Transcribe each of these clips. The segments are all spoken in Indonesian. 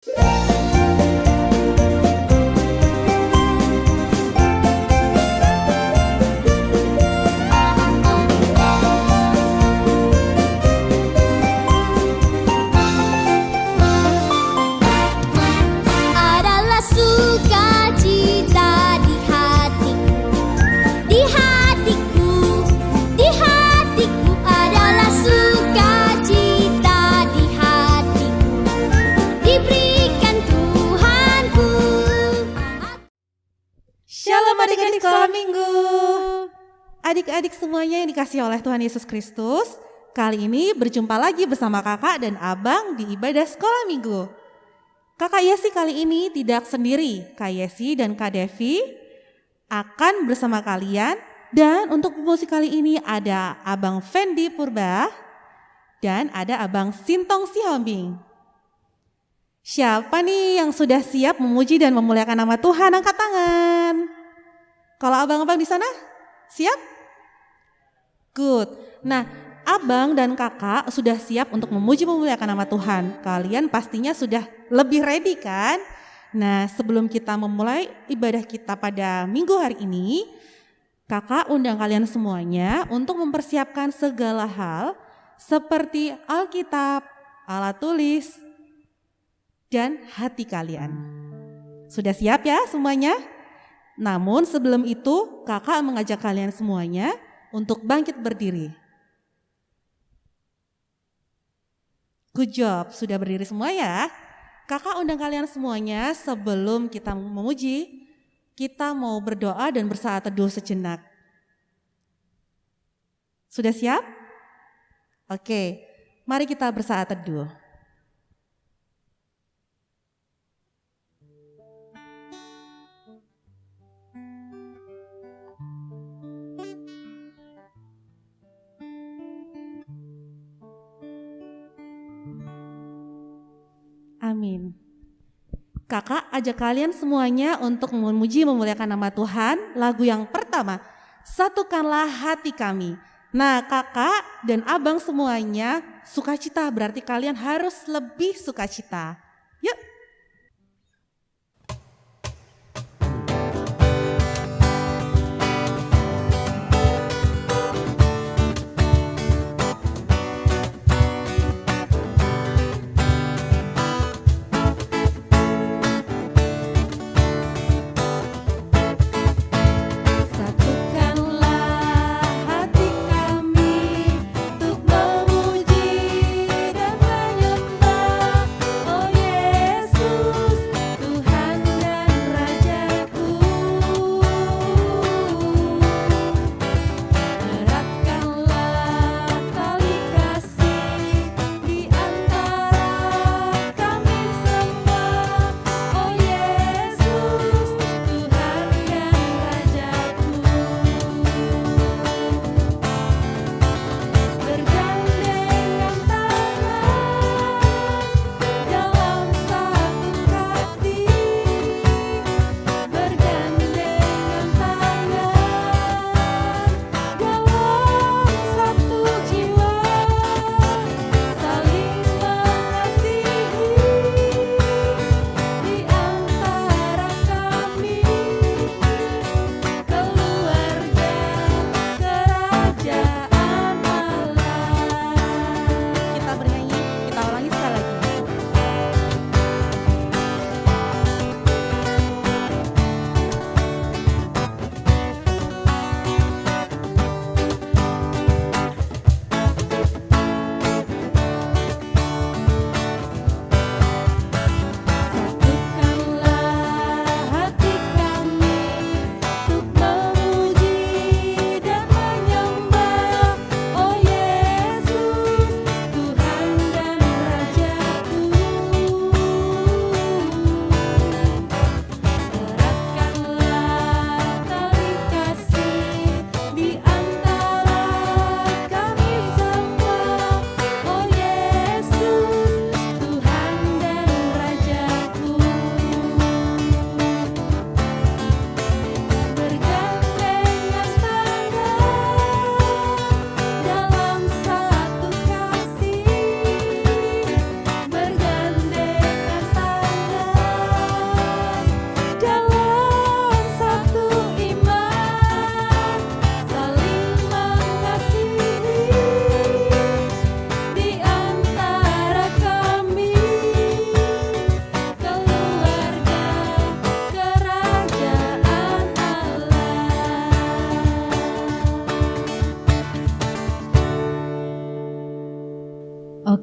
Adalah sukacita di hatiku, di hatiku adalah sukacita di hatiku, diberikan Tuhanku. Shalom adik-adik sekolah minggu. Adik-adik semuanya yang dikasihi oleh Tuhan Yesus Kristus, kali ini berjumpa lagi bersama kakak dan abang di ibadah sekolah minggu. Kakak Yesi kali ini tidak sendiri, Kak Yesi dan Kak Devi akan bersama kalian. Dan untuk musik kali ini ada Abang Fendi Purba dan ada Abang Sintong Sihombing. Siapa nih yang sudah siap memuji dan memuliakan nama Tuhan? Angkat tangan. Kalau abang-abang di sana, siap? Good. Nah, abang dan kakak sudah siap untuk memuji memuliakan nama Tuhan. Kalian pastinya sudah lebih ready kan? Nah, sebelum kita memulai ibadah kita pada minggu hari ini, kakak undang kalian semuanya untuk mempersiapkan segala hal seperti Alkitab, alat tulis, dan hati kalian. Sudah siap ya semuanya? Namun sebelum itu kakak mengajak kalian semuanya untuk bangkit berdiri. Good job, sudah berdiri semua ya? Kakak undang kalian semuanya sebelum kita memuji, kita mau berdoa dan bersaat teduh sejenak. Sudah siap? Oke, mari kita bersaat teduh. Amin. Kakak ajak kalian semuanya untuk memuji memuliakan nama Tuhan. Lagu yang pertama, Satukanlah Hati Kami. Nah, kakak dan abang semuanya sukacita, berarti kalian harus lebih sukacita. Yuk. Oh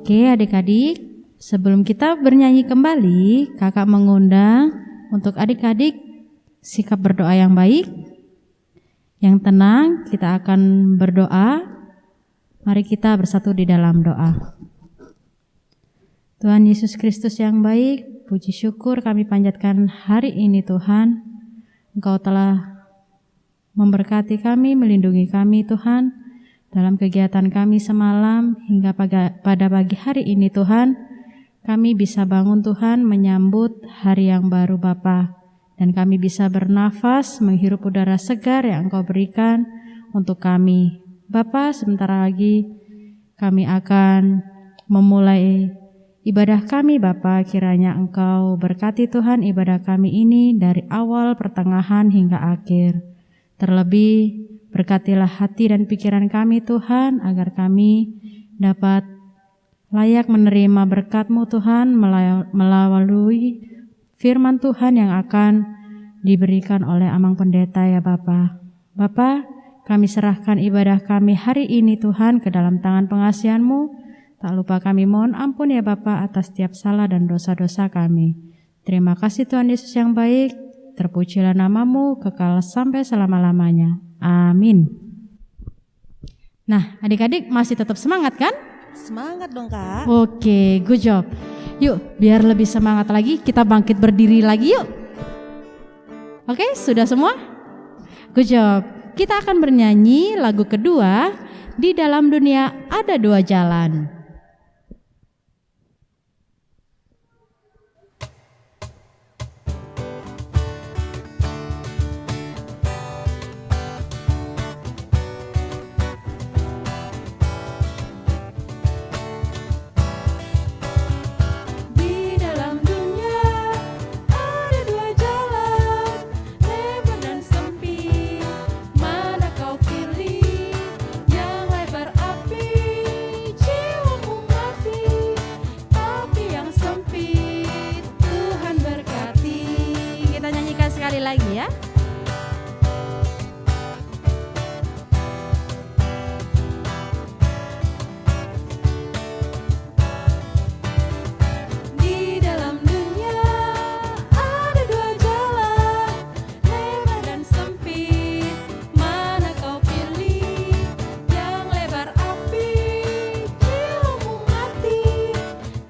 Oke adik-adik, sebelum kita bernyanyi kembali, kakak mengundang untuk adik-adik sikap berdoa yang baik, yang tenang. Kita akan berdoa. Mari kita bersatu di dalam doa. Tuhan Yesus Kristus yang baik, puji syukur kami panjatkan hari ini Tuhan. Engkau telah memberkati kami, melindungi kami Tuhan, dalam kegiatan kami semalam hingga pada pagi hari ini Tuhan. Kami bisa bangun Tuhan menyambut hari yang baru Bapa, dan kami bisa bernafas menghirup udara segar yang Engkau berikan untuk kami. Bapa, sebentar lagi kami akan memulai ibadah kami Bapa. Kiranya Engkau berkati Tuhan ibadah kami ini dari awal, pertengahan hingga akhir. Terlebih berkatilah hati dan pikiran kami Tuhan, agar kami dapat layak menerima berkat-Mu Tuhan melalui firman Tuhan yang akan diberikan oleh Amang Pendeta ya Bapa. Bapa, kami serahkan ibadah kami hari ini Tuhan ke dalam tangan pengasihan-Mu. Tak lupa kami mohon ampun ya Bapa atas setiap salah dan dosa-dosa kami. Terima kasih Tuhan Yesus yang baik. Terpujilah nama-Mu kekal sampai selama-lamanya. Amin. Nah, adik-adik masih tetap semangat kan? Semangat dong Kak. Oke, good job. Yuk, biar lebih semangat lagi, kita bangkit berdiri lagi yuk. Oke, sudah semua? Good job. Kita akan bernyanyi lagu kedua, Di Dalam Dunia Ada Dua Jalan. Sekali lagi ya. Di dalam dunia ada dua jalan, lebar dan sempit. Mana kau pilih? Yang lebar api, jiwamu mati.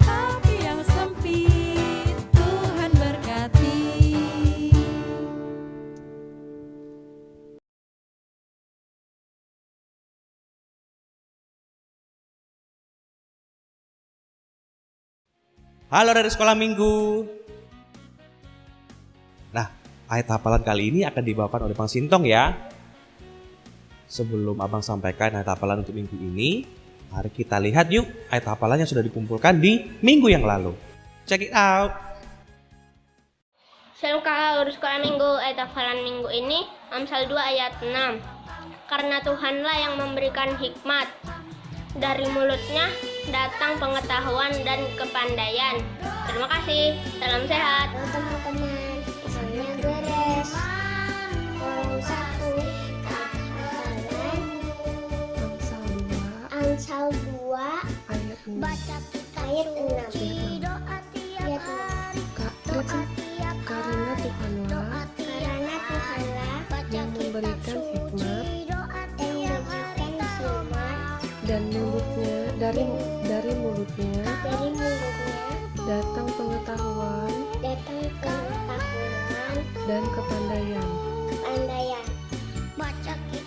Tapi yang sempit, Tuhan berkati. Halo dari Sekolah Minggu. Nah, ayat hafalan kali ini akan dibawakan oleh Bang Sintong ya. Sebelum Abang sampaikan ayat hafalan untuk minggu ini, mari kita lihat yuk ayat hafalan yang sudah dikumpulkan di minggu yang lalu. Check it out. Shalom kakak, urus Sekolah Minggu. Ayat hafalan minggu ini Amsal 2 ayat 6. Karena Tuhanlah yang memberikan hikmat, dari mulutnya datang pengetahuan dan kepandaian. Terima kasih. Salam sehat. Teman-teman, pesannya beres. Kolom 1 Amsal 2 ayat 6. Ayat 6. Karena Tuhanlah yang memberikan hikmat dan dari mulutnya datang pengetahuan dan kepandaian.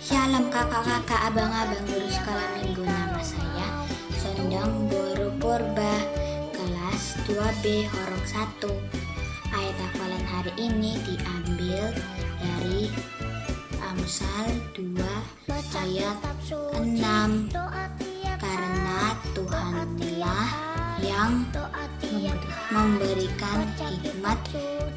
Shalom kakak-kakak, abang-abang guru Sekolah Minggu. Nama saya Sendang Boro Purba, kelas 2B Horong 1. Ayat hafalan hari ini diambil dari Amsal 2 ayat 6. Karena Tuhanlah yang memberikan hikmat,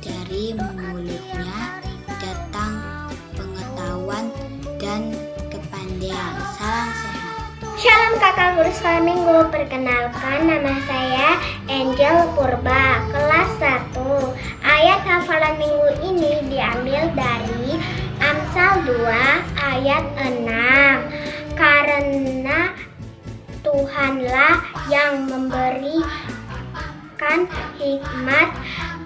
dari mulutnya datang pengetahuan dan kepandaian. Salam sehat. Shalom kakak guru Sekolah Minggu. Perkenalkan, nama saya Angel Purba, kelas 1. Ayat hafalan minggu ini diambil dari Amsal 2 ayat 6. Karena Tuhanlah yang memberikan hikmat.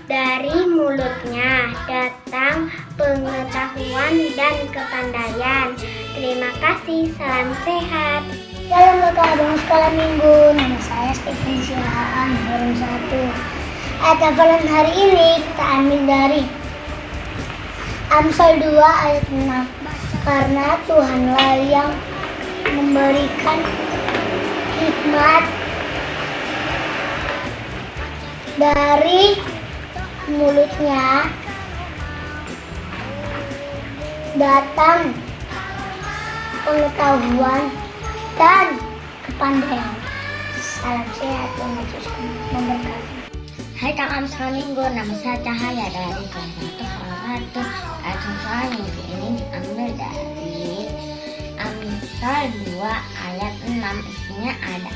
Dari mulutnya datang pengetahuan dan kepandaian. Terima kasih, salam sehat. Salam kakak abang sekolah minggu. Nama saya Stephen Sihaan, baru 1. Ayat hafalan hari ini kita ambil dari Amsal 2 ayat 6. Karena Tuhanlah yang memberikan hikmat. Dari mulutnya datang pengetahuan dan kepandaian. Salam sehat, Tuhan Yesus memberkati. Hai Kang Amsal Minggu, nama saya Cahaya dari kelas 1 ayat hafalan minggu ini diambil dari Amsal 2 ayat 6. Isinya ada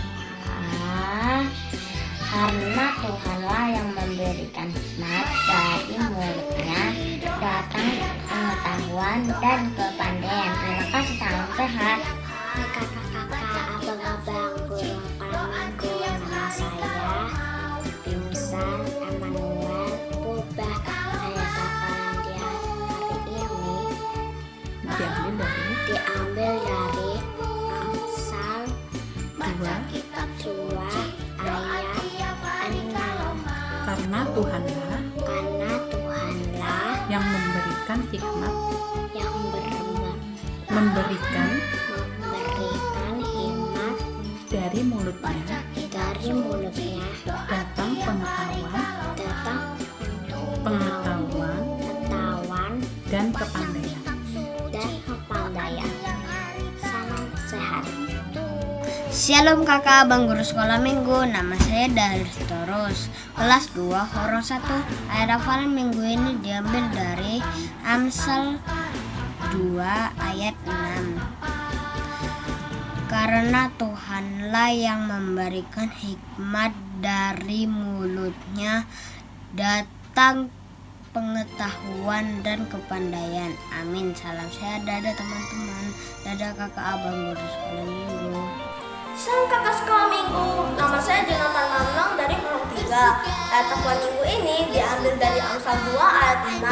karena Tuhanlah yang memberikan hikmat, dari mulutnya datang pengetahuan dan kepandaian. Terima kasih, salam sehat. Hai kakak-kakak, abang-abang, guru hafalan minggu. Nama saya Timsan Emanuel Pubah. Ayat hafalan di hari ini diambil dari Amsal 2 ayat 6. Karena Tuhanlah yang memberikan hikmat, memberikan hikmat. dari mulutnya datang pengetahuan dan kepandaian. Salam sehat. Shalom kakak abang guru sekolah minggu, nama saya Dahlis Torus, kelas 2 huruf 1. Ayat hafalan minggu ini diambil dari Amsal 2 ayat 6. Karena Tuhanlah yang memberikan hikmat, dari mulutnya datang pengetahuan dan kepandaian. Amin. Salam sehat. Dadah teman-teman. Dadah kakak abang guru sekolah minggu. Salam kakak sekolah minggu, nama saya Jonathan Mamlang dari kelas 3. Ayat hafalan minggu ini diambil dari Amsal 2 ayat 6.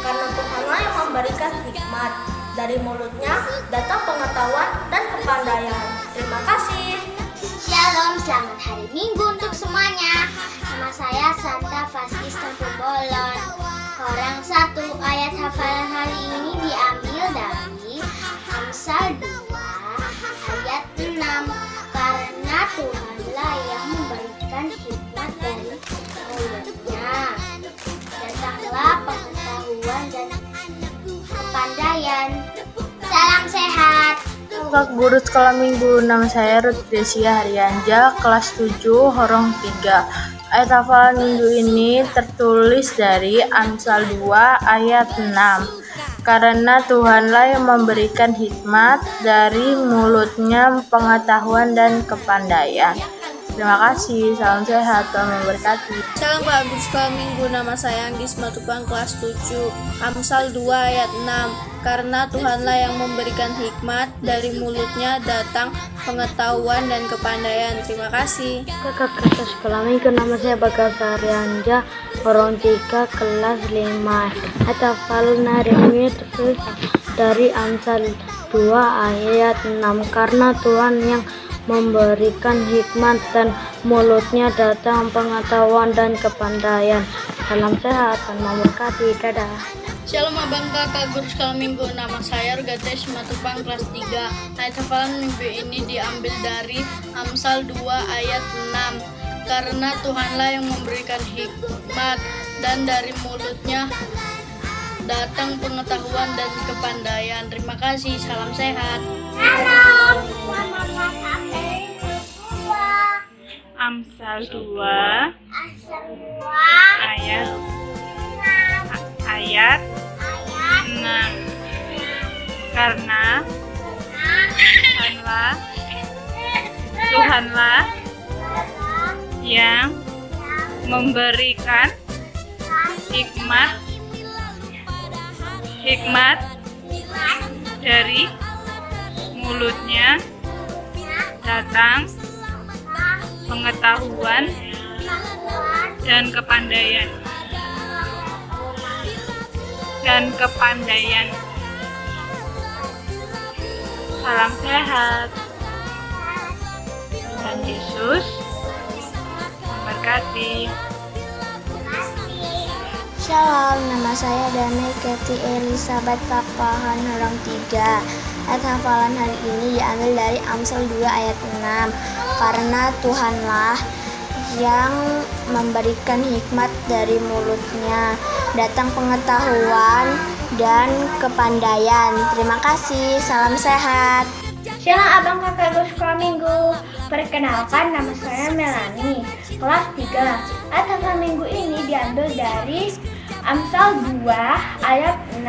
Karena Tuhanlah yang memberikan hikmat, dari mulutnya datang pengetahuan dan kepandaian. Terima kasih. Shalom, selamat hari Minggu untuk semuanya. Nama saya Santa Fasis Tempubolon. Korang 1 ayat hafalan hari ini diambil dari Amsal 2 ayat 6. Karena Tuhanlah yang memberikan hikmat, dari mulutnya datanglah pengetahuan dan kepandaian. Salam sehat. Kakak guru sekolah minggu, nama saya Ruth Gresia Haryanja, kelas 7 horong 3. Ayat hafalan minggu ini tertulis dari Amsal 2 ayat 6. Karena Tuhanlah yang memberikan hikmat, dari mulutnya pengetahuan dan kepandaian. Terima kasih, salam sehat, Tuhan memberkati. Salam Pak Guru Sekolah Minggu, nama saya Anggi Matupang kelas 7. Amsal 2 ayat 6. Karena Tuhanlah yang memberikan hikmat, dari mulutnya datang pengetahuan dan kepandaian. Terima kasih. Kakak sekolah minggu, nama saya Bagas Haryanja, horong 3 kelas 5. Ayat hafalan hari ini tertulis dari Amsal 2 ayat 6. Karena Tuhan yang memberikan hikmat, dan mulutnya datang pengetahuan dan kepandaian. Salam sehat dan memberkati. Dadah. Shalom abang kakak guru sekolah minggu, nama saya Rugates Matupang kelas 3. Ayat hafalan minggu ini diambil dari Amsal 2 ayat 6. Karena Tuhanlah yang memberikan hikmat, dan dari mulutnya datang pengetahuan dan kepandaian. Terima kasih, salam sehat. Amsal 2 ayat 6. Karena Tuhanlah yang memberikan hikmat, dari mulutnya datang pengetahuan, dan kepandaian. Salam sehat. Tuhan Yesus memberkati. Shalom, nama saya Dana Keti Elizabeth Papahan Horong 3. Ayat hafalan hari ini diambil dari Amsal 2 ayat 6. Karena Tuhanlah yang memberikan hikmat dari mulutnya, datang pengetahuan dan kepandaian. Terima kasih, salam sehat. Shalom abang kakak guru sekolah minggu. Perkenalkan, nama saya Melani, kelas 3. Ayat hafalan minggu ini diambil dari Amsal 2 ayat 6.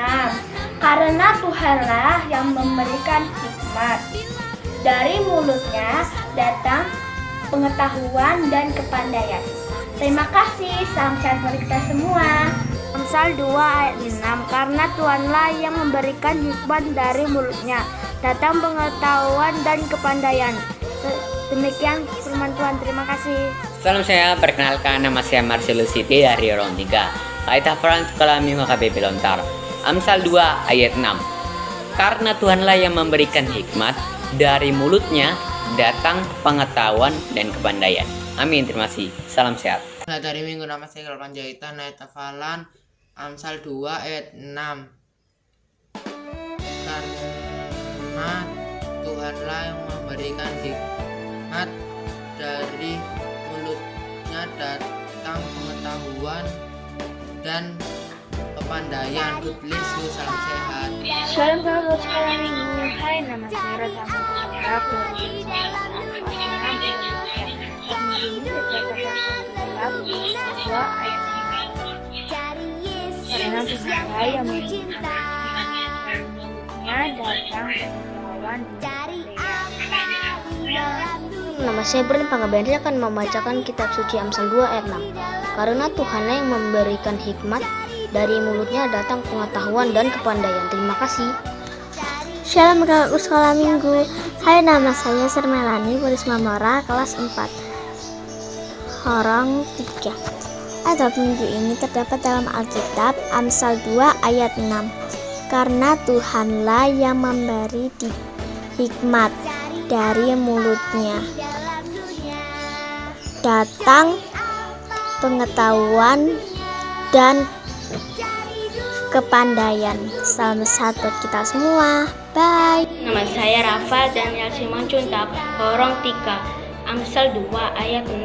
Karena Tuhanlah yang memberikan hikmat, dari mulutnya datang pengetahuan dan kepandaian. Terima kasih, salam sehat bagi kita semua. Amsal 2 ayat 6. Karena Tuhanlah yang memberikan hikmat dari mulutnya, datang pengetahuan dan kepandaian. Demikian firman Tuhan, terima kasih. Salam saya, perkenalkan nama saya Marcelus Siti dari Horong 3. Ayat hafalan sekolah minggu KBP Lontar. Amsal 2 ayat 6. Karena Tuhanlah yang memberikan hikmat, dari mulutnya datang pengetahuan dan kepandaian. Amin, terima kasih. Salam sehat. Selamat hari Minggu, nama saya Iqbal Panjaitan. Ayat hafalan Amsal 2 ayat 6. Karena Tuhanlah yang memberikan hikmat, dari mulutnya datang pengetahuan dan kepandaian. Good bless you, salam sehat. Shalom kakak sekolah minggu. Hai, nama saya Rata Muhammad. Karena Tuhanlah yang memberikan hikmat, datang pengetahuan. Nama saya Bern Panggabean akan membacakan kitab suci Amsal 2 ayat 6. Karena Tuhanlah yang memberikan hikmat, dari mulutnya datang pengetahuan dan kepandaian. Terima kasih. Shalom kakakku sekolah minggu. Hai, nama saya Sermelani Purisma Mora, kelas 4 Horong 3. Ayat minggu ini terdapat dalam Alkitab Amsal 2 ayat 6. Karena Tuhanlah yang memberi hikmat, dari mulutnya datang pengetahuan dan kepandaian. Salam sehat buat kita semua. Bye. Nama saya Rafa Daniel Simon Cuntak, Horong 3. Amsal 2 ayat 6.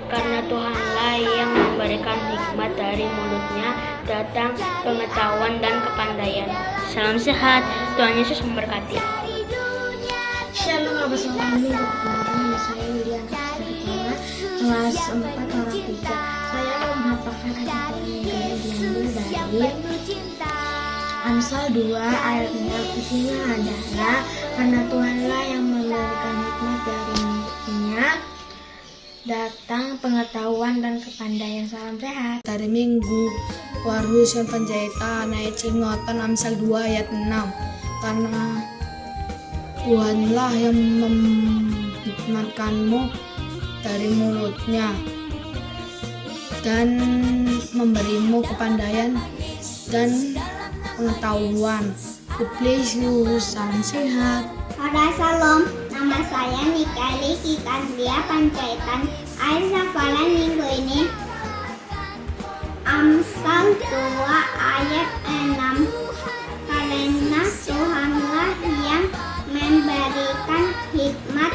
Karena Tuhanlah yang memberikan hikmat, dari mulutnya datang pengetahuan dan kepandaian. Salam sehat, Tuhan Yesus memberkati. Shalom abang sekolah minggu. Nama saya Yulian Pertama, kelas 4 Horong 3. Saya menghafalkan ayat yang diambil dari Amsal 2 ayat 6. Isinya adalah karena Tuhanlah yang memberikan hikmat, dari mulutnya datang pengetahuan dan kepandaian. Salam sehat. Hari Minggu, Warhus yang Panjaitan, ayat Cingotan, Amsal 2 ayat 6. Karena Tuhanlah yang menghikmatkanmu dari mulutnya dan memberimu kepandaian dan pengetahuan. God bless you, salam sehat. Salam, nama saya Nikaeli Kikaslia Panjaitan. Ayat hafalan minggu ini Amsal 2 ayat 6. Karena Tuhanlah yang memberikan hikmat,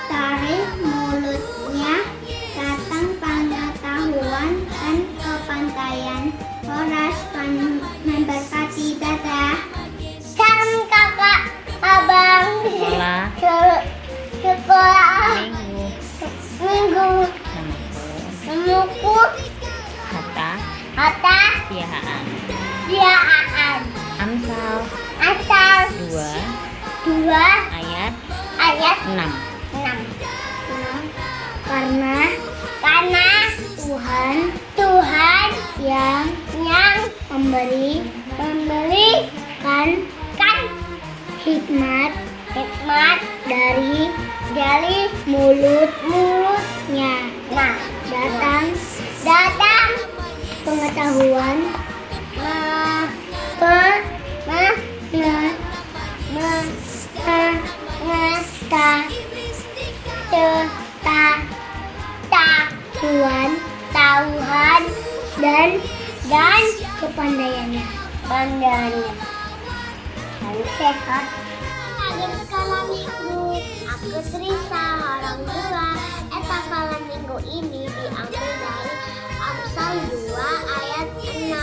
dari mulutnya datang pengetahuan dan kepandaian. Horas memberkati. Dadah. Salam kakak, abang. Sekolah minggu. Namaku Hatta Diaan. Amsal Asal 2 2 ayat 6. Karena Tuhan yang memberikan hikmat dari mulut pengetahuan, pengetahuan dan kepandaiannya. Salam sehat. Agar skala minggu, aku Trisa, orang tua. Hafalan minggu ini diambil dari Amsal 2 ayat 6.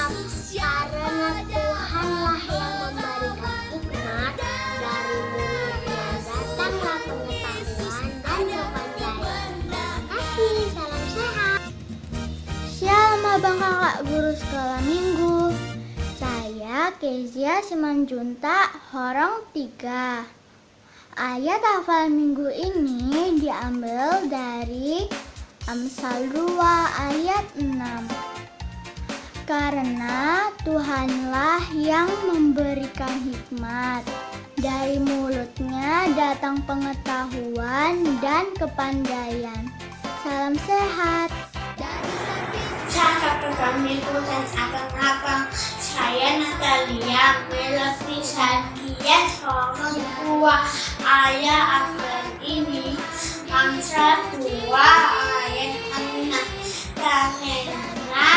Karena Tuhanlah yang memberikan hikmat, dari mulutnya datanglah pengetahuan dan kepandaian. Terima kasih, salam sehat. Shalom abang kakak guru sekolah minggu. Saya Kezia Simanjunta, Horong 3. Ayat hafalan minggu ini diambil dari Amsal 2 ayat 6. Karena Tuhanlah yang memberikan hikmat, dari mulutnya datang pengetahuan dan kepandaian. Salam sehat. Kakak minggu dan abang-abang, saya Natalia Melati Sadian Horong 2. Ayat hafalan ini Amsal 2 ayat 6. Karena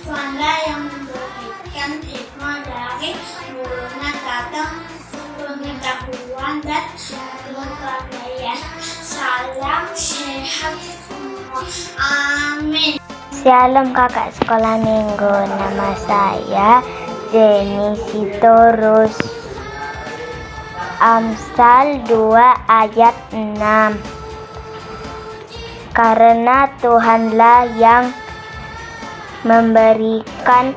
Tuhanlah yang memberikan hikmat, dari mulutnya datang pengetahuan dan kepandaian. Salam sehat semua. Amin. Shalom kakak sekolah minggu, nama saya Jenny Sitorus. Amsal 2 ayat 6. Karena Tuhanlah yang memberikan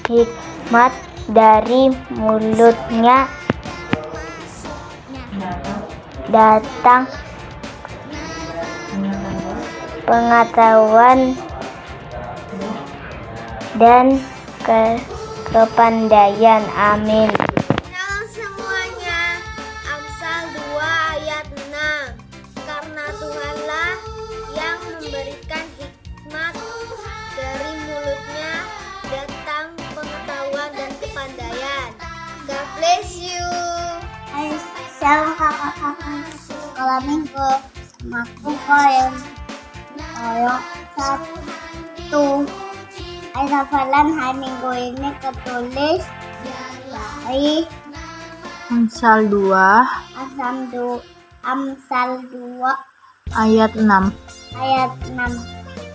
hikmat, dari mulutnya datang pengetahuan dan kepandaian. Amin. Halo semuanya, Amsal 2 ayat 6. Karena Tuhanlah yang memberikan hikmat, dari mulutnya datang pengetahuan dan kepandaian. God bless you. Shalom kakak-kakak sekolah minggu, sama aku Koyong. Horong 1. Ayat hafalan hari minggu ini ketulis dari Amsal 2 ayat 6.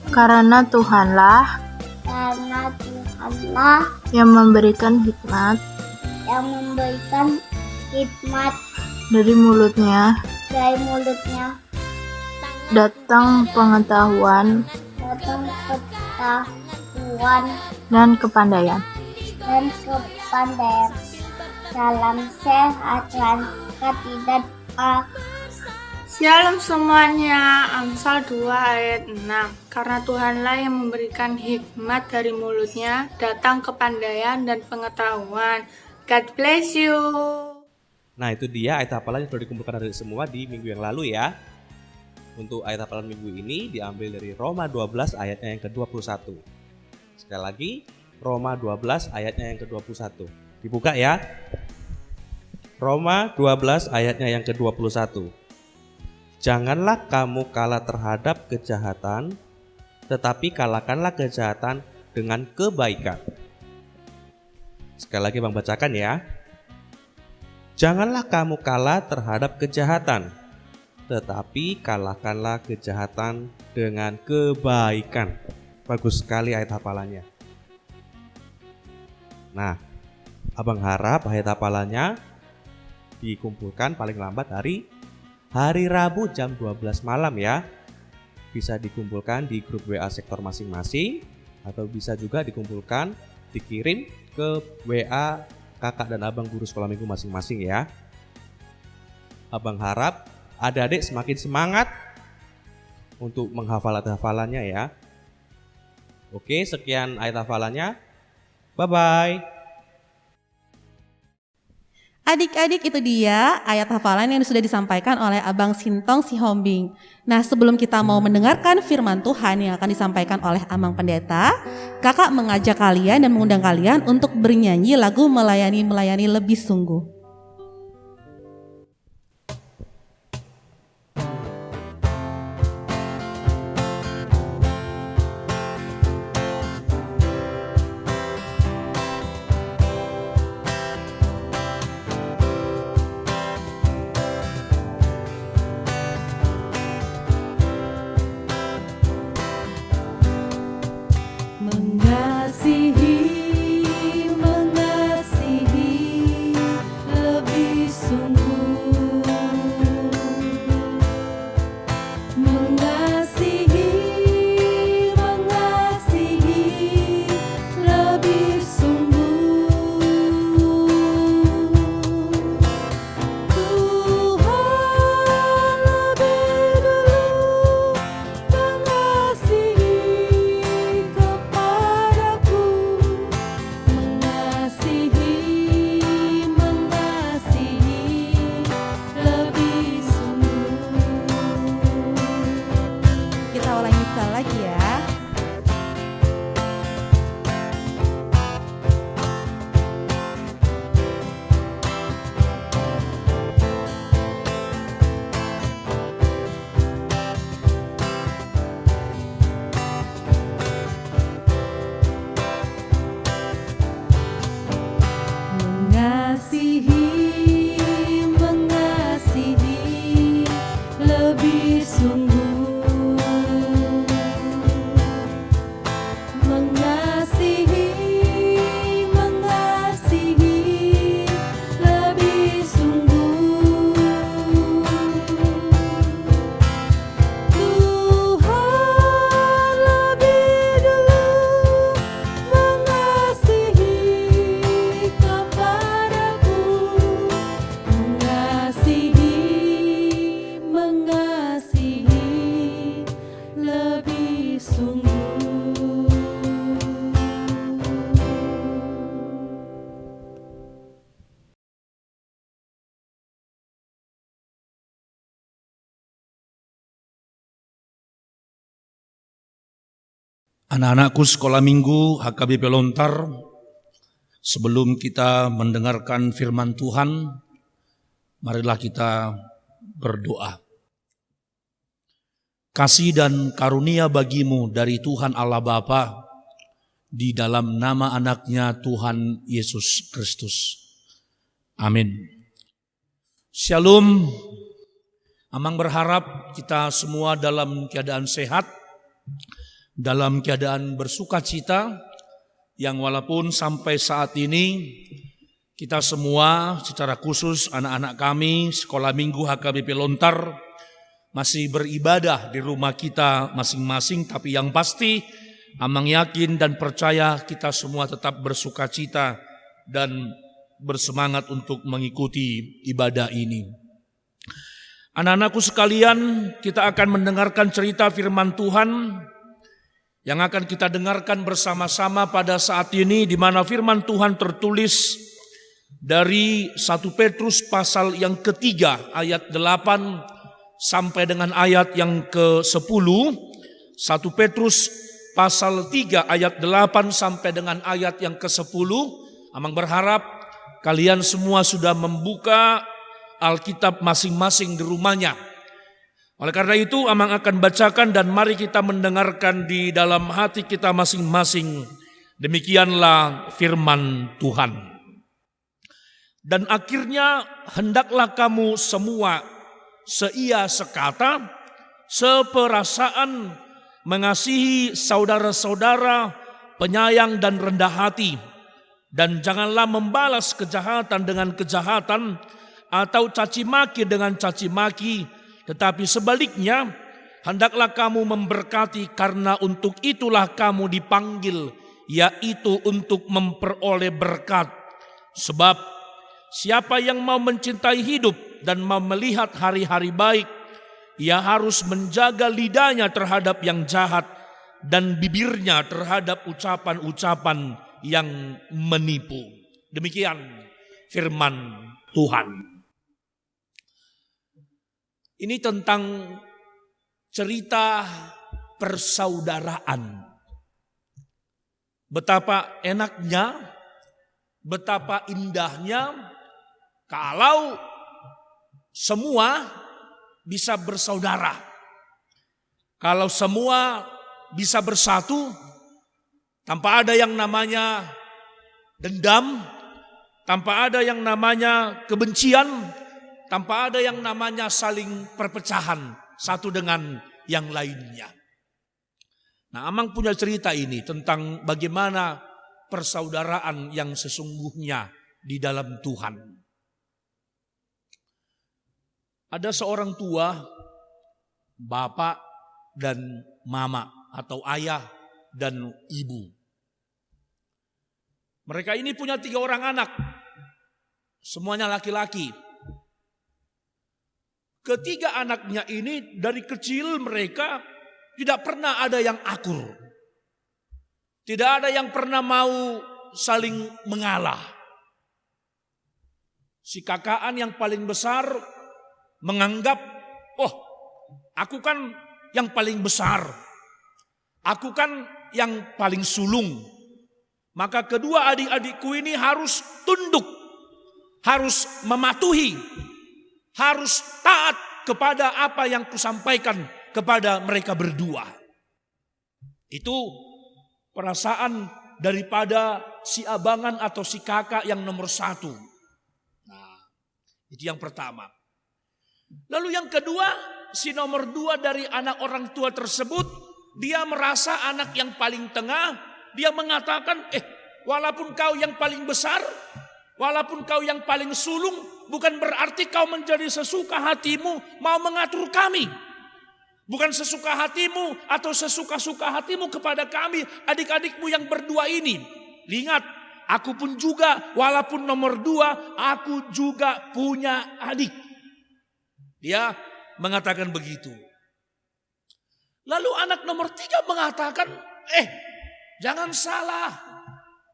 Karena Tuhanlah yang memberikan hikmat, dari mulutnya datang pengetahuan dan kepandaian. Salam sehat dan tidak Shalom semuanya, Amsal 2 ayat 6. Karena Tuhanlah yang memberikan hikmat, dari mulutnya datang kepandaian dan pengetahuan. God bless you. Nah, itu dia ayat hafalan yang sudah dikumpulkan dari semua di minggu yang lalu ya. Untuk ayat hafalan minggu ini diambil dari Roma 12 ayatnya yang ke-21. Sekali lagi, Roma 12 ayatnya yang ke-21. Dibuka ya. Roma 12 ayatnya yang ke-21. Janganlah kamu kalah terhadap kejahatan, tetapi kalahkanlah kejahatan dengan kebaikan. Sekali lagi Bang bacakan ya. Janganlah kamu kalah terhadap kejahatan, tetapi kalahkanlah kejahatan dengan kebaikan. Bagus sekali ayat hafalannya. Nah, abang harap ayat hafalannya dikumpulkan paling lambat hari Rabu jam 12 malam ya. Bisa dikumpulkan di grup WA sektor masing-masing, atau bisa juga dikumpulkan, dikirim ke WA kakak dan abang guru sekolah minggu masing-masing ya. Abang harap adik-adik semakin semangat untuk menghafal ayat hafalannya ya. Oke, sekian ayat hafalannya. Bye-bye. Adik-adik, itu dia ayat hafalan yang sudah disampaikan oleh Abang Sintong Sihombing. Nah, sebelum kita mau mendengarkan firman Tuhan yang akan disampaikan oleh Amang Pendeta, kakak mengajak kalian dan mengundang kalian untuk bernyanyi lagu Melayani Lebih Sungguh. Anak-anakku sekolah minggu HKBP Lontar, sebelum kita mendengarkan firman Tuhan, marilah kita berdoa. Kasih dan karunia bagimu dari Tuhan Allah Bapa, di dalam nama anaknya Tuhan Yesus Kristus. Amin. Shalom. Amang berharap kita semua dalam keadaan sehat, dalam keadaan bersukacita, yang walaupun sampai saat ini kita semua secara khusus anak-anak kami sekolah minggu HKBP Lontar masih beribadah di rumah kita masing-masing, tapi yang pasti Amang yakin dan percaya kita semua tetap bersukacita dan bersemangat untuk mengikuti ibadah ini. Anak-anakku sekalian, kita akan mendengarkan cerita firman Tuhan yang akan kita dengarkan bersama-sama pada saat ini, di mana firman Tuhan tertulis dari 1 Petrus pasal yang ketiga ayat 8 sampai dengan ayat yang ke-10. 1 Petrus pasal 3 ayat 8 sampai dengan ayat yang ke-10. Amang berharap kalian semua sudah membuka Alkitab masing-masing di rumahnya. Oleh karena itu, Amang akan bacakan dan mari kita mendengarkan di dalam hati kita masing-masing. Demikianlah firman Tuhan. Dan akhirnya hendaklah kamu semua seia sekata, seperasaan, mengasihi saudara-saudara, penyayang dan rendah hati. Dan janganlah membalas kejahatan dengan kejahatan atau caci maki dengan caci maki, tetapi sebaliknya, hendaklah kamu memberkati, karena untuk itulah kamu dipanggil, yaitu untuk memperoleh berkat. Sebab siapa yang mau mencintai hidup dan mau melihat hari-hari baik, ia harus menjaga lidahnya terhadap yang jahat dan bibirnya terhadap ucapan-ucapan yang menipu. Demikian firman Tuhan. Ini tentang cerita persaudaraan. Betapa enaknya, betapa indahnya kalau semua bisa bersaudara. Kalau semua bisa bersatu, tanpa ada yang namanya dendam, tanpa ada yang namanya kebencian, tanpa ada yang namanya saling perpecahan satu dengan yang lainnya. Nah, Amang punya cerita ini tentang bagaimana persaudaraan yang sesungguhnya di dalam Tuhan. Ada seorang tua, bapak dan mama atau ayah dan ibu. Mereka ini punya 3 orang anak, semuanya laki-laki. Ketiga anaknya ini dari kecil mereka tidak pernah ada yang akur. Tidak ada yang pernah mau saling mengalah. Si kakaan yang paling besar menganggap, oh, aku kan yang paling besar. Aku kan yang paling sulung. Maka kedua adik-adikku ini harus tunduk, harus mematuhi, harus taat kepada apa yang kusampaikan kepada mereka berdua. Itu perasaan daripada si abangan atau si kakak yang nomor 1. Nah, itu yang pertama. Lalu yang kedua, si nomor 2 dari anak orang tua tersebut, dia merasa anak yang paling tengah, dia mengatakan, walaupun kau yang paling besar, walaupun kau yang paling sulung, bukan berarti kau menjadi sesuka hatimu mau mengatur kami. Bukan sesuka hatimu atau sesuka-suka hatimu kepada kami, adik-adikmu yang berdua ini. Ingat, aku pun juga, walaupun nomor 2, aku juga punya adik. Dia mengatakan begitu. Lalu anak nomor 3 mengatakan, jangan salah.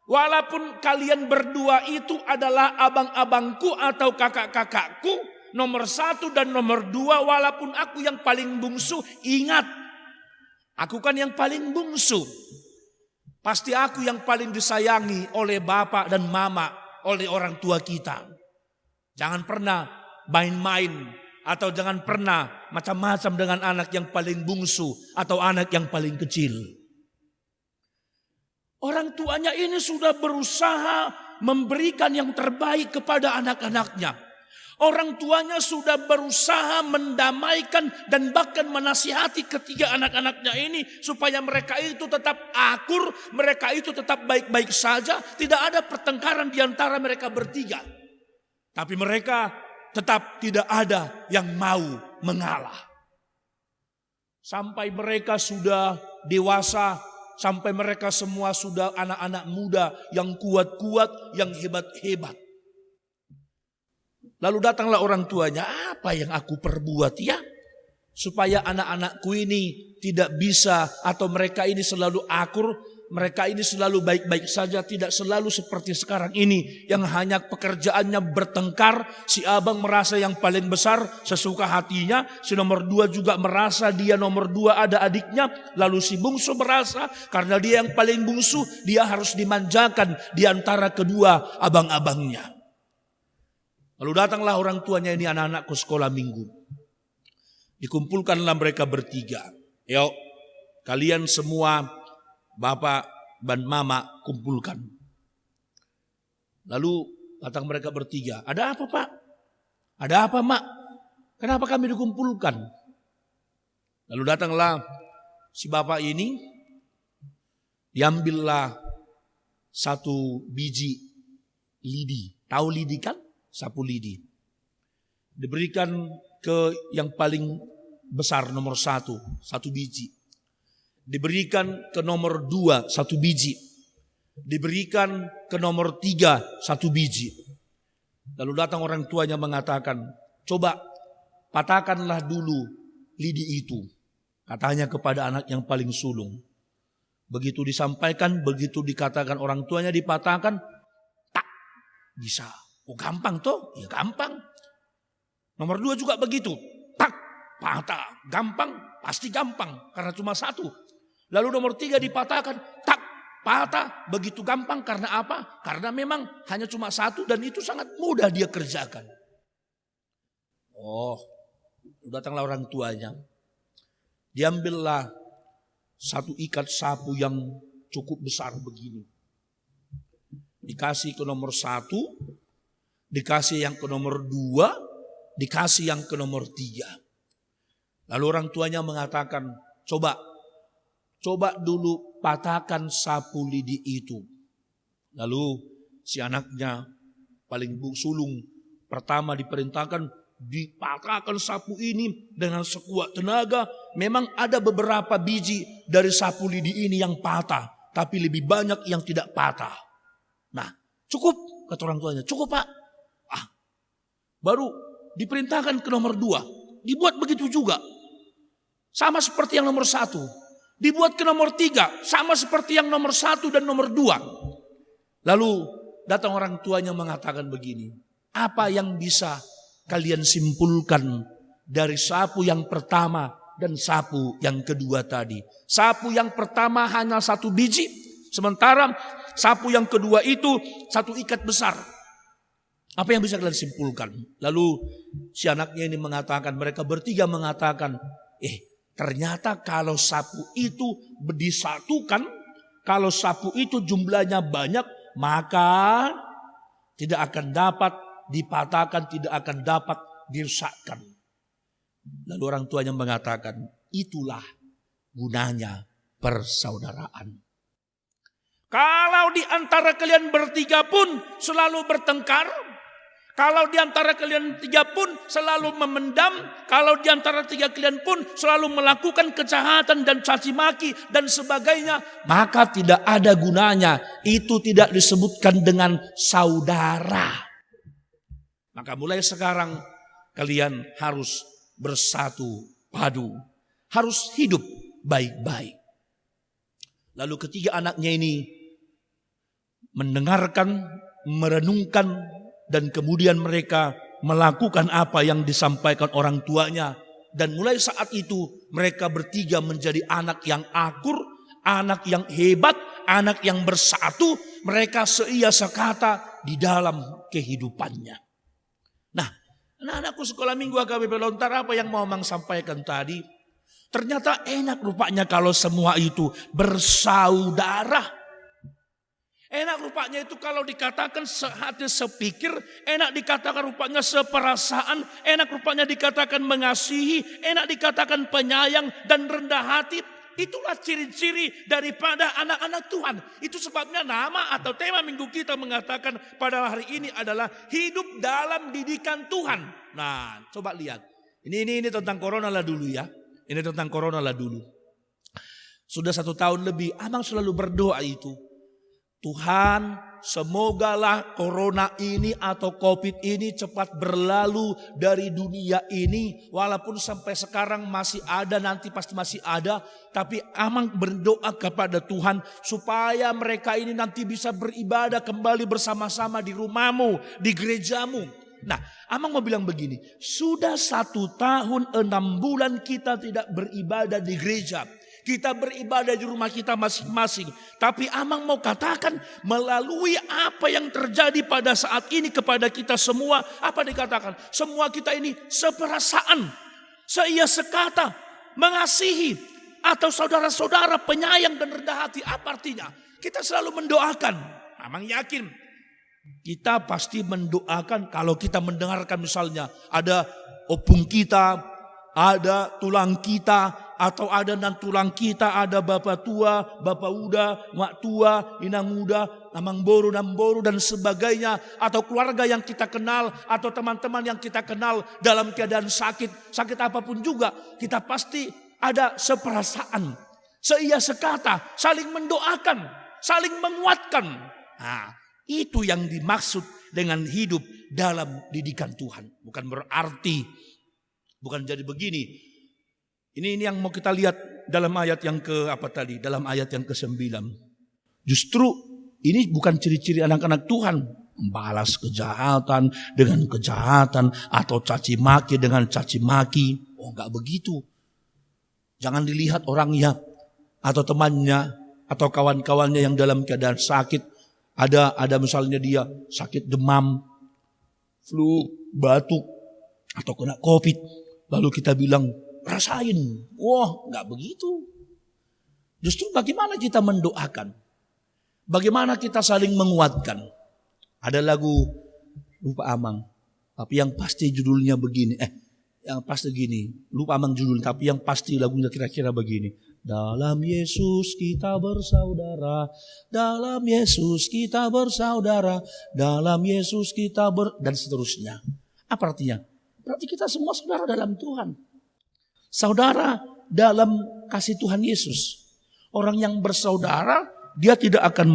Walaupun kalian berdua itu adalah abang-abangku atau kakak-kakakku, nomor 1 dan nomor 2, walaupun aku yang paling bungsu, ingat, aku kan yang paling bungsu. Pasti aku yang paling disayangi oleh bapak dan mama, oleh orang tua kita. Jangan pernah main-main atau jangan pernah macam-macam dengan anak yang paling bungsu atau anak yang paling kecil. Orang tuanya ini sudah berusaha memberikan yang terbaik kepada anak-anaknya. Orang tuanya sudah berusaha mendamaikan dan bahkan menasihati ketiga anak-anaknya ini supaya mereka itu tetap akur, mereka itu tetap baik-baik saja, tidak ada pertengkaran di antara mereka bertiga. Tapi mereka tetap tidak ada yang mau mengalah. Sampai mereka sudah dewasa, sampai mereka semua sudah anak-anak muda yang kuat-kuat, yang hebat-hebat. Lalu datanglah orang tuanya, apa yang aku perbuat ya? Supaya anak-anakku ini tidak bisa atau mereka ini selalu akur, mereka ini selalu baik-baik saja, tidak selalu seperti sekarang ini. Yang hanya pekerjaannya bertengkar, si abang merasa yang paling besar sesuka hatinya, si nomor 2 juga merasa dia nomor 2 ada adiknya, lalu si bungsu merasa karena dia yang paling bungsu, dia harus dimanjakan di antara kedua abang-abangnya. Lalu datanglah orang tuanya ini anak-anakku sekolah minggu. Dikumpulkanlah mereka bertiga. Yuk, kalian semua bapak dan mama kumpulkan. Lalu datang mereka bertiga. Ada apa pak? Ada apa mak? Kenapa kami dikumpulkan? Lalu datanglah si bapak ini. Diambillah 1 biji lidi. Tahu lidi kan? Sapu lidi. Diberikan ke yang paling besar nomor 1 biji. Diberikan ke nomor 2 1 biji. Diberikan ke nomor 3 1 biji. Lalu datang orang tuanya mengatakan, coba patahkanlah dulu lidi itu. Katanya kepada anak yang paling sulung. Begitu disampaikan, begitu dikatakan orang tuanya dipatahkan, tak bisa. Oh gampang toh? Ya gampang. Nomor 2 juga begitu. Tak, patah. Gampang, pasti gampang. Karena cuma 1. Lalu nomor 3 dipatahkan. Tak, patah. Begitu gampang. Karena apa? Karena memang hanya cuma 1 dan itu sangat mudah dia kerjakan. Oh, datanglah orang tuanya. Diambillah satu ikat sapu yang cukup besar begini. Dikasih ke nomor 1, dikasih yang ke nomor 2, dikasih yang ke nomor 3. Lalu orang tuanya mengatakan, coba dulu patahkan sapu lidi itu. Lalu si anaknya paling sulung pertama diperintahkan, dipatahkan sapu ini dengan sekuat tenaga. Memang ada beberapa biji dari sapu lidi ini yang patah, tapi lebih banyak yang tidak patah. Nah, cukup, kata orang tuanya, cukup Pak. Baru diperintahkan ke nomor 2, dibuat begitu juga. Sama seperti yang nomor 1. Dibuat ke nomor 3, sama seperti yang nomor 1 dan nomor 2. Lalu datang orang tuanya mengatakan begini, apa yang bisa kalian simpulkan dari sapu yang pertama dan sapu yang kedua tadi? Sapu yang pertama hanya 1 biji, sementara sapu yang kedua itu 1 ikat besar. Apa yang bisa kalian simpulkan? Lalu si anaknya ini mengatakan, mereka bertiga mengatakan, ternyata kalau sapu itu disatukan, kalau sapu itu jumlahnya banyak, maka tidak akan dapat dipatahkan, tidak akan dapat dirusakkan. Lalu orang tuanya mengatakan, itulah gunanya persaudaraan. Kalau di antara kalian bertiga pun selalu bertengkar, kalau di antara kalian 3 pun selalu memendam, kalau di antara 3 kalian pun selalu melakukan kejahatan dan caci maki dan sebagainya, maka tidak ada gunanya. Itu tidak disebutkan dengan saudara. Maka mulai sekarang kalian harus bersatu padu, harus hidup baik-baik. Lalu ketiga anaknya ini mendengarkan, merenungkan, dan kemudian mereka melakukan apa yang disampaikan orang tuanya. Dan mulai saat itu mereka bertiga menjadi anak yang akur, anak yang hebat, anak yang bersatu. Mereka seia sekata di dalam kehidupannya. Nah, anak-anakku sekolah minggu AKBP Lontar, apa yang mau Mang sampaikan tadi? Ternyata enak rupanya kalau semua itu bersaudara. Enak rupanya itu kalau dikatakan sehati sepikir, enak dikatakan rupanya seperasaan, enak rupanya dikatakan mengasihi, enak dikatakan penyayang dan rendah hati. Itulah ciri-ciri daripada anak-anak Tuhan. Itu sebabnya nama atau tema minggu kita mengatakan pada hari ini adalah hidup dalam didikan Tuhan. Nah, coba lihat. Ini tentang corona lah dulu ya. Ini tentang corona lah dulu. Sudah 1 tahun lebih, Abang selalu berdoa itu. Tuhan, semogalah corona ini atau COVID ini cepat berlalu dari dunia ini. Walaupun sampai sekarang masih ada, nanti pasti masih ada. Tapi Amang berdoa kepada Tuhan supaya mereka ini nanti bisa beribadah kembali bersama-sama di rumahmu, di gerejamu. Nah, Amang mau bilang begini, sudah 1 tahun 6 bulan kita tidak beribadah di gereja. Kita beribadah di rumah kita masing-masing. Tapi Amang mau katakan melalui apa yang terjadi pada saat ini kepada kita semua. Apa dikatakan? Semua kita ini seperasaan, seia sekata, mengasihi. Atau saudara-saudara penyayang dan rendah hati. Apa artinya? Kita selalu mendoakan. Amang yakin kita pasti mendoakan kalau kita mendengarkan misalnya ada opung kita, ada tulang kita, atau ada nan tulang kita, ada bapak tua, bapak uda, mak tua, inang muda, amang boru, dan sebagainya. Atau keluarga yang kita kenal, atau teman-teman yang kita kenal dalam keadaan sakit apapun juga. Kita pasti ada seperasaan, seia sekata, saling mendoakan, saling menguatkan. Nah, itu yang dimaksud dengan hidup dalam didikan Tuhan. Bukan berarti, bukan jadi begini. Ini yang mau kita lihat dalam ayat yang dalam ayat yang ke-9. Justru ini bukan ciri-ciri anak-anak Tuhan. Membalas kejahatan dengan kejahatan atau caci maki dengan caci maki. Oh, enggak begitu. Jangan dilihat orangnya atau temannya atau kawan-kawannya yang dalam keadaan sakit. Ada misalnya dia sakit demam, flu, batuk, atau kena COVID. Lalu kita bilang, rasain. Wah, enggak begitu. Justru bagaimana kita mendoakan? Bagaimana kita saling menguatkan? Ada lagu, lupa Amang, tapi yang pasti judulnya begini. Yang pasti gini, lupa Amang judulnya, tapi yang pasti lagunya kira-kira begini. Dalam Yesus kita bersaudara, dalam Yesus kita bersaudara, dalam Yesus kita dan seterusnya. Apa artinya? Berarti kita semua saudara dalam Tuhan. Saudara dalam kasih Tuhan Yesus. Orang yang bersaudara, dia tidak akan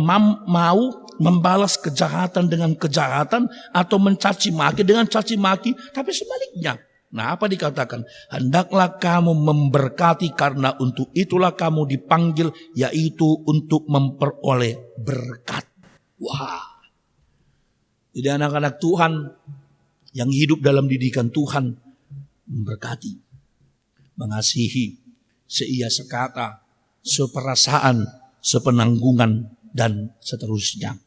mau membalas kejahatan dengan kejahatan atau mencaci maki dengan caci maki, tapi sebaliknya. Nah, apa dikatakan? Hendaklah kamu memberkati karena untuk itulah kamu dipanggil, yaitu untuk memperoleh berkat. Wah. Jadi anak-anak Tuhan yang hidup dalam didikan Tuhan memberkati, mengasihi, seia sekata, seperasaan, sepenanggungan, dan seterusnya.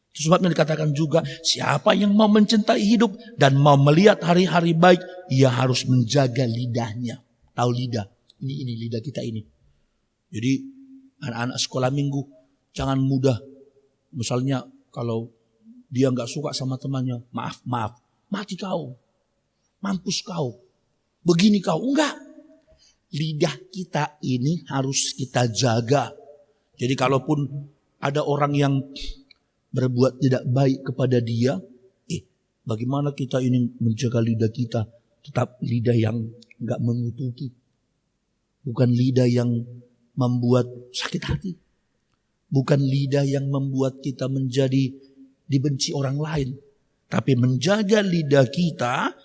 Itu sebabnya dikatakan juga, siapa yang mau mencintai hidup dan mau melihat hari-hari baik, ia harus menjaga lidahnya. Tahu lidah? Ini lidah kita ini. Jadi anak-anak sekolah minggu jangan mudah. Misalnya kalau dia nggak suka sama temannya, maaf, mati kau, mampus kau, begini kau. Enggak. Lidah kita ini harus kita jaga. Jadi kalaupun ada orang yang berbuat tidak baik kepada dia, bagaimana kita ini menjaga lidah kita tetap lidah yang enggak mengutuki, bukan lidah yang membuat sakit hati, bukan lidah yang membuat kita menjadi dibenci orang lain, tapi menjaga lidah kita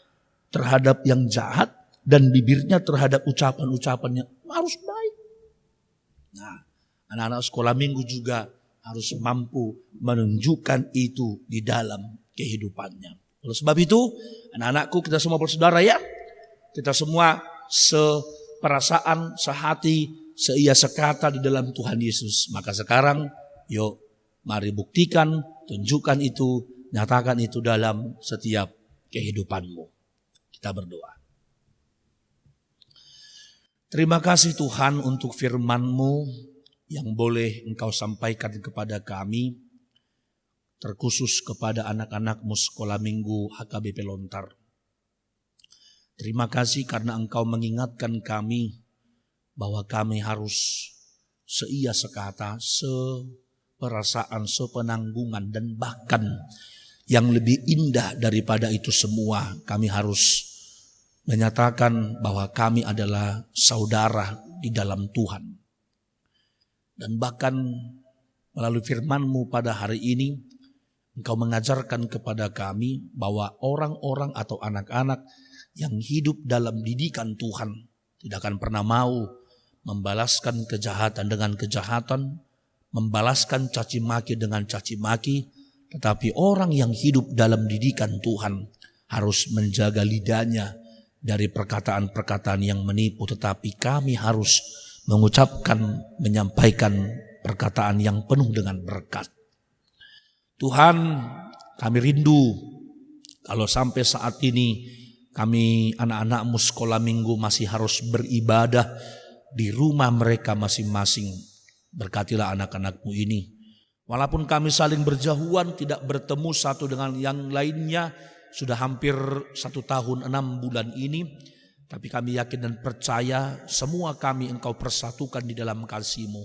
terhadap yang jahat dan bibirnya terhadap ucapan-ucapannya harus baik. Nah, anak-anak sekolah minggu juga harus mampu menunjukkan itu di dalam kehidupannya. Oleh sebab itu, anak-anakku, kita semua bersaudara ya. Kita semua seperasaan, sehati, seia sekata di dalam Tuhan Yesus. Maka sekarang, yuk mari buktikan, tunjukkan itu, nyatakan itu dalam setiap kehidupanmu. Kita berdoa. Terima kasih Tuhan untuk firman-Mu yang boleh Engkau sampaikan kepada kami, terkhusus kepada anak-anak-Mu sekolah minggu HKBP Lontar. Terima kasih karena Engkau mengingatkan kami bahwa kami harus seia sekata, seperasaan, sepenanggungan, dan bahkan yang lebih indah daripada itu semua, kami harus menyatakan bahwa kami adalah saudara di dalam Tuhan. Dan bahkan melalui firman-Mu pada hari ini, Engkau mengajarkan kepada kami bahwa orang-orang atau anak-anak yang hidup dalam didikan Tuhan tidak akan pernah mau membalaskan kejahatan dengan kejahatan, membalaskan caci maki dengan caci maki, tetapi orang yang hidup dalam didikan Tuhan harus menjaga lidahnya dari perkataan-perkataan yang menipu, tetapi kami harus mengucapkan, menyampaikan perkataan yang penuh dengan berkat. Tuhan, kami rindu kalau sampai saat ini kami anak-anak-Mu sekolah minggu masih harus beribadah di rumah mereka masing-masing. Berkatilah anak-anak-Mu ini. Walaupun kami saling berjauhan, tidak bertemu satu dengan yang lainnya, sudah hampir 1 tahun 6 bulan ini, tapi kami yakin dan percaya semua kami Engkau persatukan di dalam kasih-Mu.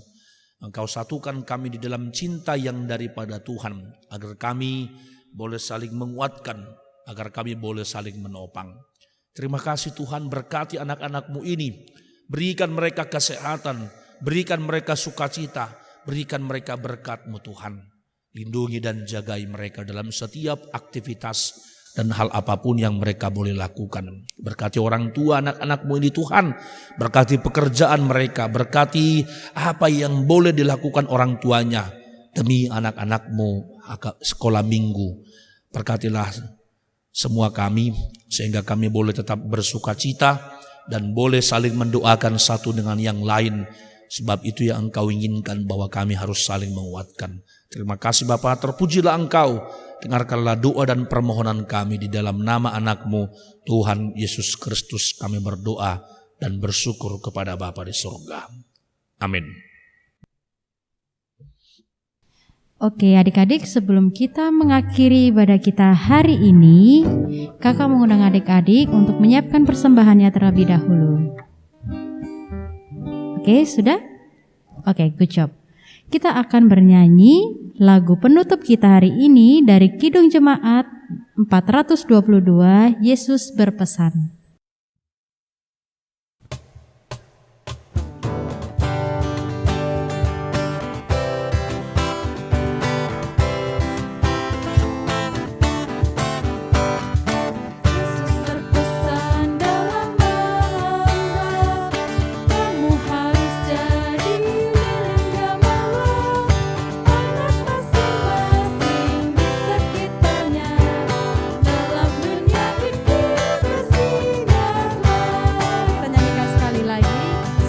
Engkau satukan kami di dalam cinta yang daripada Tuhan, agar kami boleh saling menguatkan, agar kami boleh saling menopang. Terima kasih Tuhan, berkati anak-anak-Mu ini. Berikan mereka kesehatan, berikan mereka sukacita, berikan mereka berkat-Mu Tuhan. Lindungi dan jagai mereka dalam setiap aktivitas dan hal apapun yang mereka boleh lakukan. Berkati orang tua anak-anak-Mu ini Tuhan. Berkati pekerjaan mereka. Berkati apa yang boleh dilakukan orang tuanya demi anak-anak-Mu sekolah minggu. Berkatilah semua kami sehingga kami boleh tetap bersuka cita dan boleh saling mendoakan satu dengan yang lain, sebab itu yang Engkau inginkan, bahwa kami harus saling menguatkan. Terima kasih Bapa, terpujilah Engkau. Dengarkanlah doa dan permohonan kami di dalam nama anak-Mu Tuhan Yesus Kristus. Kami berdoa dan bersyukur kepada Bapa di surga. Amin. Oke adik-adik, sebelum kita mengakhiri ibadah kita hari ini, kakak mengundang adik-adik untuk menyiapkan persembahannya terlebih dahulu. Oke, sudah? Oke, good job. Kita akan bernyanyi lagu penutup kita hari ini dari Kidung Jemaat 422, Yesus Berpesan.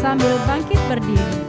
Sambil bangkit berdiri.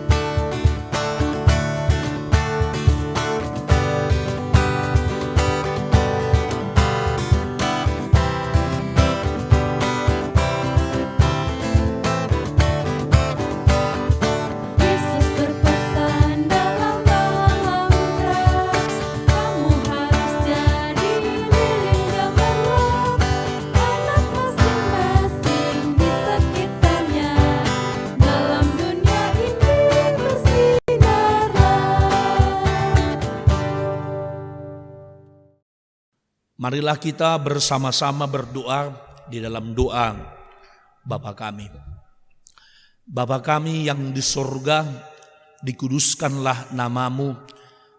Marilah kita bersama-sama berdoa di dalam doa Bapa kami. Bapa kami yang di surga, dikuduskanlah namamu,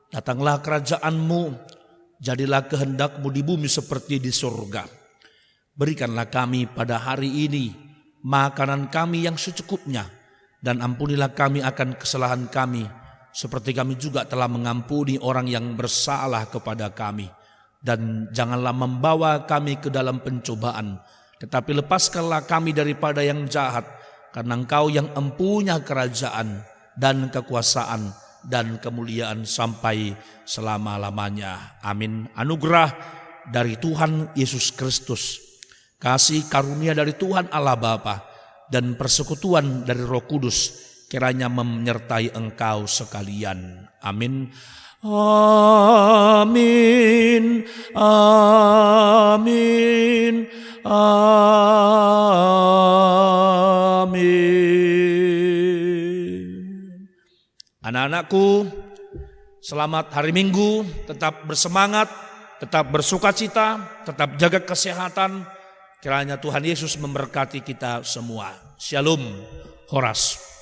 datanglah kerajaan-Mu, jadilah kehendak-Mu di bumi seperti di surga. Berikanlah kami pada hari ini makanan kami yang secukupnya, dan ampunilah kami akan kesalahan kami, seperti kami juga telah mengampuni orang yang bersalah kepada kami. Dan janganlah membawa kami ke dalam pencobaan, tetapi lepaskanlah kami daripada yang jahat, karena Engkau yang empunya kerajaan dan kekuasaan dan kemuliaan sampai selama-lamanya. Amin. Anugerah dari Tuhan Yesus Kristus, kasih karunia dari Tuhan Allah Bapa, dan persekutuan dari Roh Kudus kiranya menyertai engkau sekalian. Amin. Amin, amin, amin. Anak-anakku, selamat hari Minggu, tetap bersemangat, tetap bersukacita, tetap jaga kesehatan. Kiranya Tuhan Yesus memberkati kita semua. Shalom, Horas.